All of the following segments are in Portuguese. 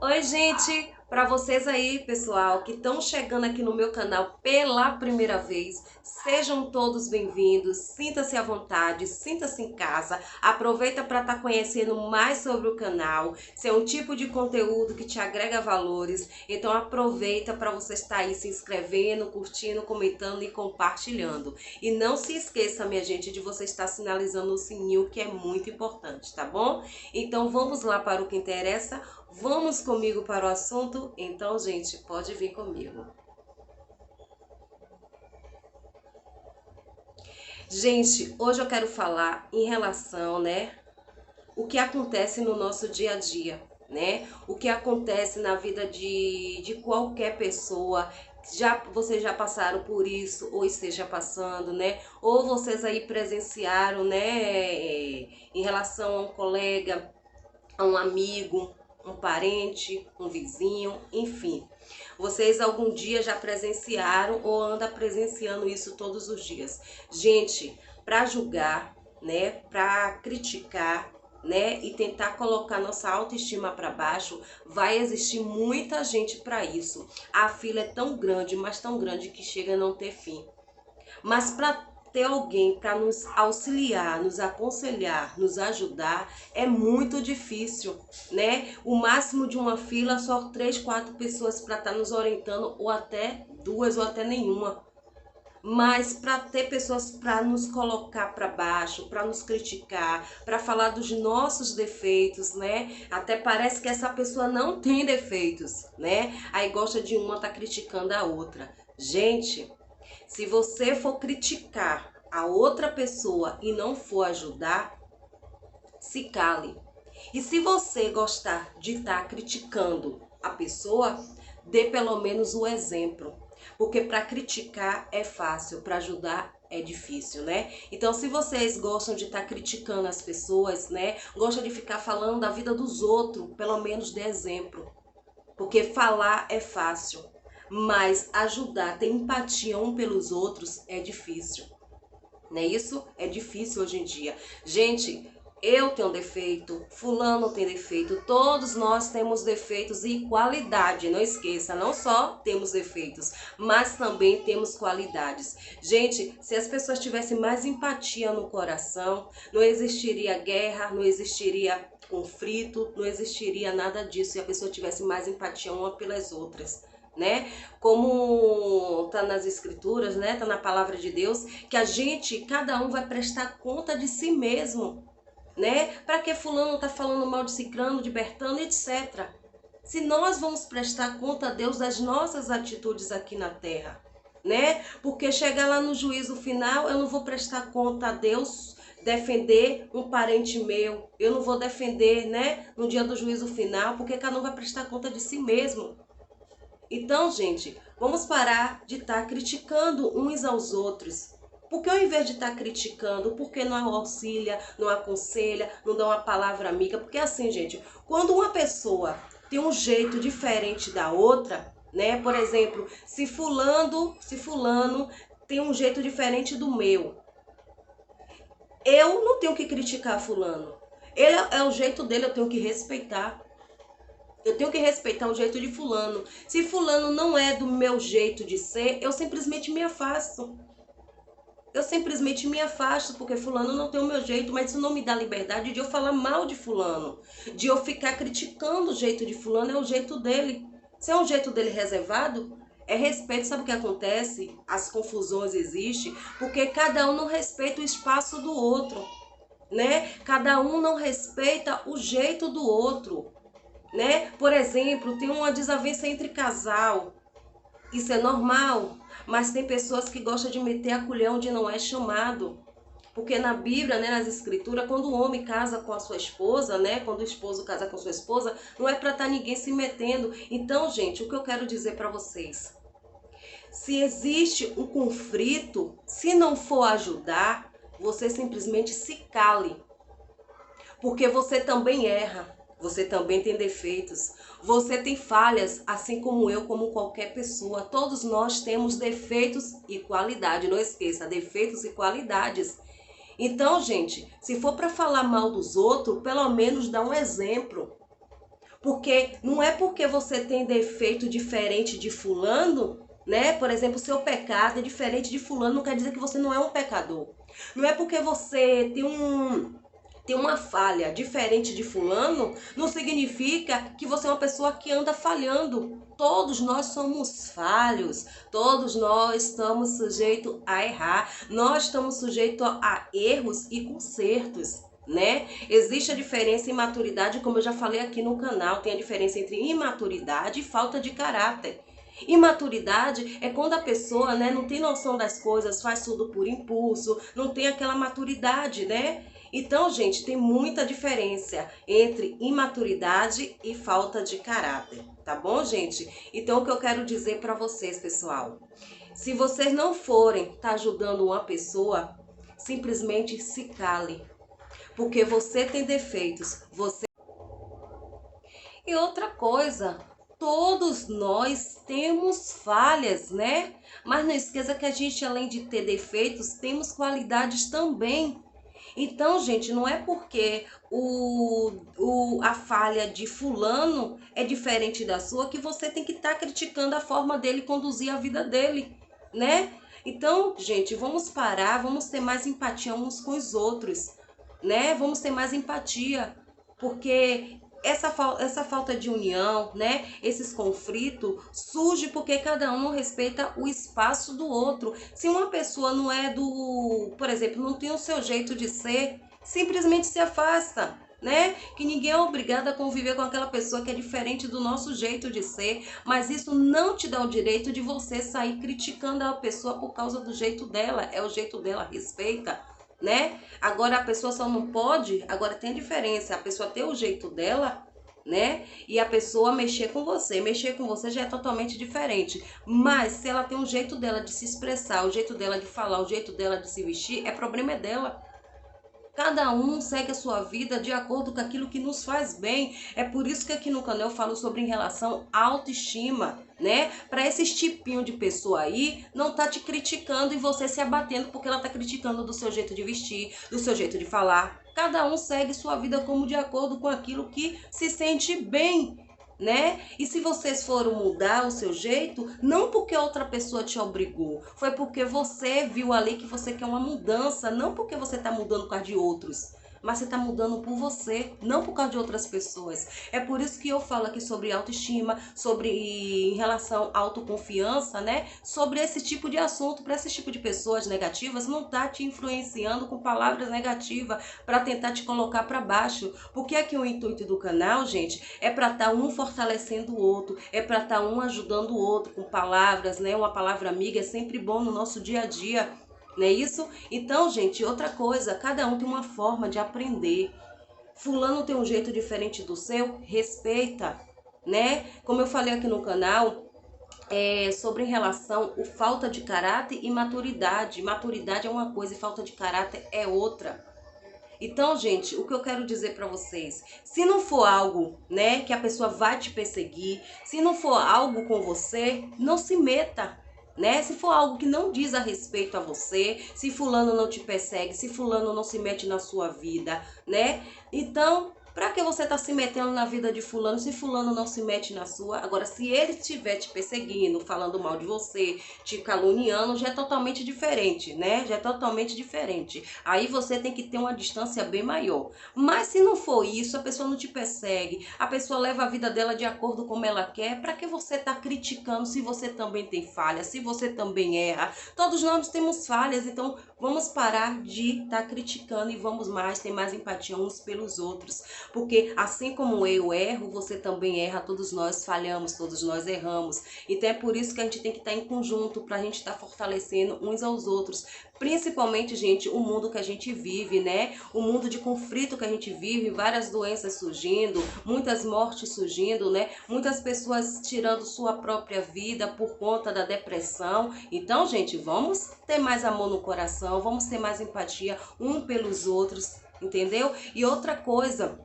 Oi, gente! Para vocês aí, pessoal, que estão chegando aqui no meu canal pela primeira vez, sejam todos bem-vindos, sinta-se à vontade, sinta-se em casa, aproveita para estar conhecendo mais sobre o canal, se é um tipo de conteúdo que te agrega valores, então aproveita para você estar aí se inscrevendo, curtindo, comentando e compartilhando. E não se esqueça, minha gente, de você estar sinalizando o sininho, que é muito importante, tá bom? Então vamos lá para o que interessa. Vamos comigo para o assunto? Então, gente, pode vir comigo. Gente, hoje eu quero falar em relação, o que acontece no nosso dia a dia, O que acontece na vida de qualquer pessoa. Vocês já passaram por isso ou esteja passando, Ou vocês aí presenciaram, em relação a um colega, a um amigo, um parente, um vizinho, enfim. Vocês algum dia já presenciaram ou anda presenciando isso todos os dias. Gente, para julgar, para criticar, e tentar colocar nossa autoestima para baixo, vai existir muita gente para isso. A fila é tão grande, mas tão grande que chega a não ter fim. Mas para ter alguém para nos auxiliar, nos aconselhar, nos ajudar, é muito difícil, O máximo de uma fila, só 3, 4 pessoas para estar nos orientando, ou até 2, ou até nenhuma. Mas para ter pessoas para nos colocar para baixo, para nos criticar, para falar dos nossos defeitos, Até parece que essa pessoa não tem defeitos, Aí gosta de uma, tá criticando a outra. Gente, se você for criticar a outra pessoa e não for ajudar, se cale. E se você gostar de estar criticando a pessoa, dê pelo menos o exemplo. Porque para criticar é fácil, para ajudar é difícil, Então, se vocês gostam de estar criticando as pessoas, Gostam de ficar falando da vida dos outros, pelo menos dê exemplo. Porque falar é fácil, mas ajudar, ter empatia um pelos outros é difícil. Não é isso? É difícil hoje em dia. Gente, eu tenho defeito, fulano tem defeito, todos nós temos defeitos e qualidade, não esqueça, não só temos defeitos, mas também temos qualidades. Gente, se as pessoas tivessem mais empatia no coração, não existiria guerra, não existiria conflito, não existiria nada disso se a pessoa tivesse mais empatia uma pelas outras. Como tá nas escrituras, tá na palavra de Deus, que cada um vai prestar conta de si mesmo, Para que fulano tá falando mal de ciclano, de Bertano, etc. Se nós vamos prestar conta a Deus das nossas atitudes aqui na terra, Porque chegar lá no juízo final, eu não vou prestar conta a Deus, defender um parente meu, eu não vou defender, no dia do juízo final, porque cada um vai prestar conta de si mesmo. Então, gente, vamos parar de estar criticando uns aos outros. Porque ao invés de estar criticando, por que não auxilia, não aconselha, não dá uma palavra amiga? Porque assim, gente, quando uma pessoa tem um jeito diferente da outra, Por exemplo, se fulano tem um jeito diferente do meu, eu não tenho que criticar fulano. Ele é o jeito dele, eu tenho que respeitar. Eu tenho que respeitar o jeito de fulano. Se fulano não é do meu jeito de ser, eu simplesmente me afasto. Eu simplesmente me afasto porque fulano não tem o meu jeito, mas isso não me dá liberdade de eu falar mal de fulano. De eu ficar criticando o jeito de fulano, é o jeito dele. Se é um jeito dele reservado, é respeito. Sabe o que acontece? As confusões existem porque cada um não respeita o espaço do outro, Cada um não respeita o jeito do outro. Por exemplo, tem uma desavença entre casal. Isso é normal, mas tem pessoas que gostam de meter a colher onde não é chamado. Porque na Bíblia, nas escrituras, quando o homem casa com a sua esposa, quando o esposo casa com a sua esposa, não é para estar ninguém se metendo. Então, gente, o que eu quero dizer para vocês? Se existe um conflito, se não for ajudar, você simplesmente se cale. Porque você também erra. Você também tem defeitos, você tem falhas, assim como eu, como qualquer pessoa. Todos nós temos defeitos e qualidade, não esqueça, defeitos e qualidades. Então, gente, se for para falar mal dos outros, pelo menos dá um exemplo. Porque não é porque você tem defeito diferente de fulano, né? Por exemplo, o seu pecado é diferente de fulano, não quer dizer que você não é um pecador. Não é porque você tem uma falha diferente de fulano, não significa que você é uma pessoa que anda falhando. Todos nós somos falhos, todos nós estamos sujeitos a errar, nós estamos sujeitos a erros e consertos, né? Existe a diferença em maturidade, como eu já falei aqui no canal, tem a diferença entre imaturidade e falta de caráter. Imaturidade é quando a pessoa, né, não tem noção das coisas, faz tudo por impulso, não tem aquela maturidade, né? Então, gente, tem muita diferença entre imaturidade e falta de caráter, tá bom, gente? Então, o que eu quero dizer para vocês, pessoal, se vocês não forem tá ajudando uma pessoa, simplesmente se cale, porque você tem defeitos, você. E outra coisa, todos nós temos falhas, né? Mas não esqueça que a gente, além de ter defeitos, temos qualidades também. Então, gente, não é porque a falha de fulano é diferente da sua que você tem que estar criticando a forma dele conduzir a vida dele, né? Então, gente, vamos parar, vamos ter mais empatia uns com os outros, né? Vamos ter mais empatia, porque essa falta de união, né? Esses conflitos surge porque cada um não respeita o espaço do outro. Se uma pessoa não é por exemplo, não tem o seu jeito de ser, simplesmente se afasta, né? Que ninguém é obrigado a conviver com aquela pessoa que é diferente do nosso jeito de ser, mas isso não te dá o direito de você sair criticando a pessoa por causa do jeito dela. É o jeito dela, respeita, né? Agora a pessoa só não pode, agora tem diferença, a pessoa ter o jeito dela, né? E a pessoa mexer com você. Mexer com você já é totalmente diferente. Mas se ela tem um jeito dela de se expressar, o jeito dela de falar, o jeito dela de se vestir, problema é dela. Cada um segue a sua vida de acordo com aquilo que nos faz bem. É por isso que aqui no canal eu falo sobre em relação à autoestima, né? Para esses tipinho de pessoa aí não tá te criticando e você se abatendo porque ela tá criticando do seu jeito de vestir, do seu jeito de falar. Cada um segue sua vida como de acordo com aquilo que se sente bem, né? E se vocês foram mudar o seu jeito, não porque outra pessoa te obrigou, foi porque você viu ali que você quer uma mudança, não porque você está mudando por causa de outros, mas você está mudando por você, não por causa de outras pessoas. É por isso que eu falo aqui sobre autoestima, sobre em relação à autoconfiança, né? Sobre esse tipo de assunto, para esse tipo de pessoas negativas, não tá te influenciando com palavras negativas para tentar te colocar para baixo. Porque aqui o intuito do canal, gente, é para estar um fortalecendo o outro, é para estar um ajudando o outro com palavras, né? Uma palavra amiga é sempre bom no nosso dia a dia. Não é isso? Então, gente, outra coisa, cada um tem uma forma de aprender. Fulano tem um jeito diferente do seu, respeita, né? Como eu falei aqui no canal, sobre em relação a falta de caráter e maturidade. Maturidade é uma coisa e falta de caráter é outra. Então, gente, o que eu quero dizer para vocês, se não for algo, né, que a pessoa vai te perseguir, se não for algo com você, não se meta, né? Se for algo que não diz a respeito a você, se fulano não te persegue, se fulano não se mete na sua vida, né? Então, para que você tá se metendo na vida de fulano se fulano não se mete na sua? Agora, se ele estiver te perseguindo, falando mal de você, te caluniando, já é totalmente diferente, né? Já é totalmente diferente. Aí você tem que ter uma distância bem maior. Mas se não for isso, a pessoa não te persegue, a pessoa leva a vida dela de acordo como ela quer, para que você tá criticando se você também tem falha, se você também erra? Todos nós temos falhas, então vamos parar de estar criticando e vamos ter mais empatia uns pelos outros. Porque assim como eu erro, você também erra, todos nós falhamos, todos nós erramos. Então é por isso que a gente tem que estar em conjunto, para a gente estar fortalecendo uns aos outros. Principalmente, gente, o mundo que a gente vive, né? O mundo de conflito que a gente vive, várias doenças surgindo, muitas mortes surgindo, né? Muitas pessoas tirando sua própria vida por conta da depressão. Então, gente, vamos ter mais amor no coração, vamos ter mais empatia um pelos outros, entendeu? E outra coisa,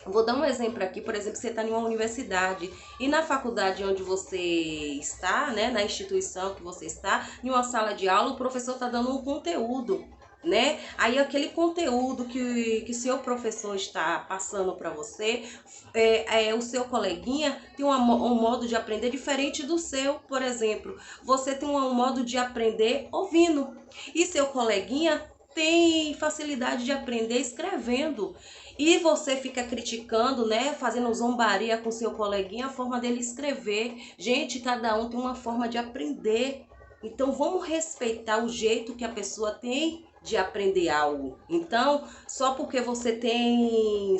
vou dar um exemplo aqui, por exemplo, você está em uma universidade e na faculdade onde você está, né, na instituição que você está, em uma sala de aula, o professor está dando um conteúdo. né? Aí aquele conteúdo que o seu professor está passando para você, o seu coleguinha tem um modo de aprender diferente do seu, por exemplo. Você tem um modo de aprender ouvindo e seu coleguinha tem facilidade de aprender escrevendo. E você fica criticando, né, fazendo zombaria com seu coleguinha, a forma dele escrever. Gente, cada um tem uma forma de aprender. Então vamos respeitar o jeito que a pessoa tem de aprender algo. Então, só porque você tem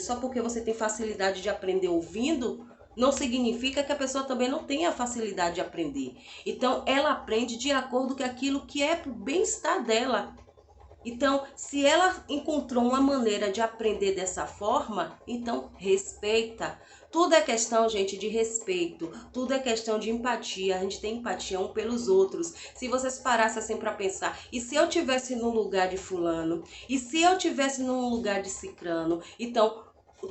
facilidade de aprender ouvindo, não significa que a pessoa também não tenha facilidade de aprender. Então, ela aprende de acordo com aquilo que é para o bem-estar dela. Então, se ela encontrou uma maneira de aprender dessa forma, então respeita. Tudo é questão, gente, de respeito. Tudo é questão de empatia. A gente tem empatia um pelos outros. Se vocês parassem assim para pensar, e se eu tivesse no lugar de fulano? E se eu tivesse no lugar de cicrano? Então,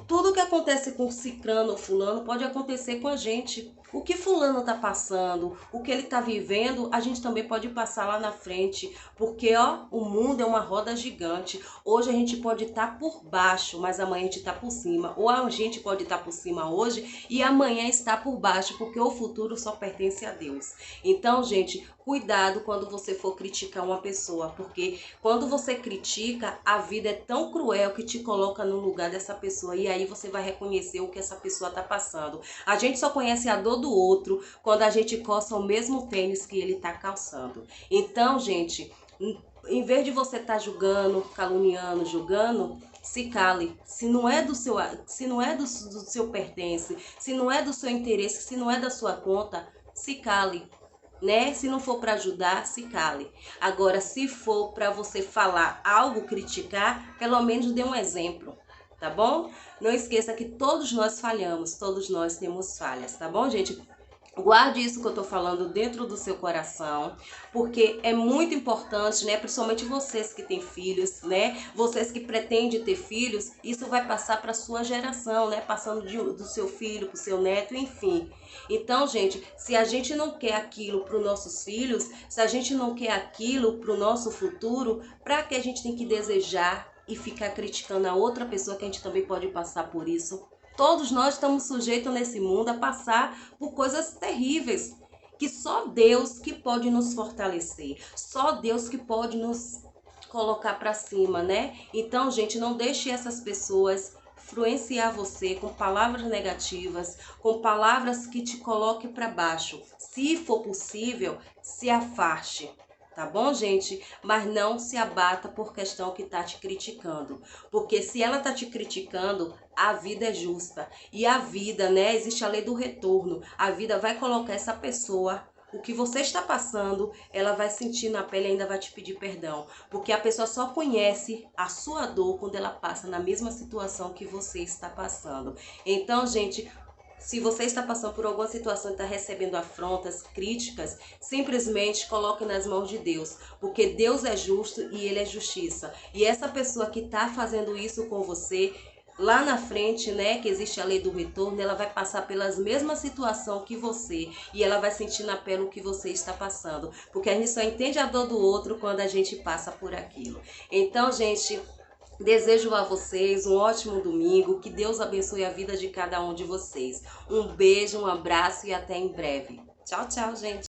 tudo que acontece com cicrano ou fulano pode acontecer com a gente. O que fulano está passando, o que ele está vivendo, a gente também pode passar lá na frente. Porque, ó, o mundo é uma roda gigante. Hoje a gente pode estar por baixo, mas amanhã a gente está por cima. Ou a gente pode estar por cima hoje e amanhã está por baixo, porque o futuro só pertence a Deus. Então, gente, cuidado quando você for criticar uma pessoa, porque quando você critica, a vida é tão cruel que te coloca no lugar dessa pessoa e aí você vai reconhecer o que essa pessoa está passando. A gente só conhece a dor do outro quando a gente coça o mesmo tênis que ele está calçando. Então, gente, em vez de você estar julgando, caluniando, julgando, se cale. Se não é do seu pertence, se não é do seu interesse, se não é da sua conta, se cale. Né? Se não for para ajudar, se cale. Agora, se for para você falar algo, criticar, pelo menos dê um exemplo, tá bom? Não esqueça que todos nós falhamos, todos nós temos falhas, tá bom, gente? Guarde isso que eu tô falando dentro do seu coração, porque é muito importante, né? Principalmente vocês que têm filhos, né? Vocês que pretendem ter filhos, isso vai passar para sua geração, né? Passando do seu filho para o seu neto, enfim. Então, gente, se a gente não quer aquilo para os nossos filhos, se a gente não quer aquilo para o nosso futuro, para que a gente tem que desejar e ficar criticando a outra pessoa que a gente também pode passar por isso? Todos nós estamos sujeitos nesse mundo a passar por coisas terríveis, que só Deus que pode nos fortalecer, só Deus que pode nos colocar para cima, né? Então, gente, não deixe essas pessoas influenciar você com palavras negativas, com palavras que te coloquem para baixo. Se for possível, se afaste. Tá bom, gente? Mas não se abata por questão que tá te criticando. Porque se ela tá te criticando, a vida é justa. E a vida, né? Existe a lei do retorno. A vida vai colocar essa pessoa, o que você está passando, ela vai sentir na pele e ainda vai te pedir perdão. Porque a pessoa só conhece a sua dor quando ela passa na mesma situação que você está passando. Então, gente, se você está passando por alguma situação e está recebendo afrontas, críticas, simplesmente coloque nas mãos de Deus, porque Deus é justo e Ele é justiça. E essa pessoa que está fazendo isso com você, lá na frente, né, que existe a lei do retorno, ela vai passar pelas mesmas situações que você e ela vai sentir na pele o que você está passando, porque a gente só entende a dor do outro quando a gente passa por aquilo. Então, gente, desejo a vocês um ótimo domingo, que Deus abençoe a vida de cada um de vocês. Um beijo, um abraço e até em breve. Tchau, tchau, gente.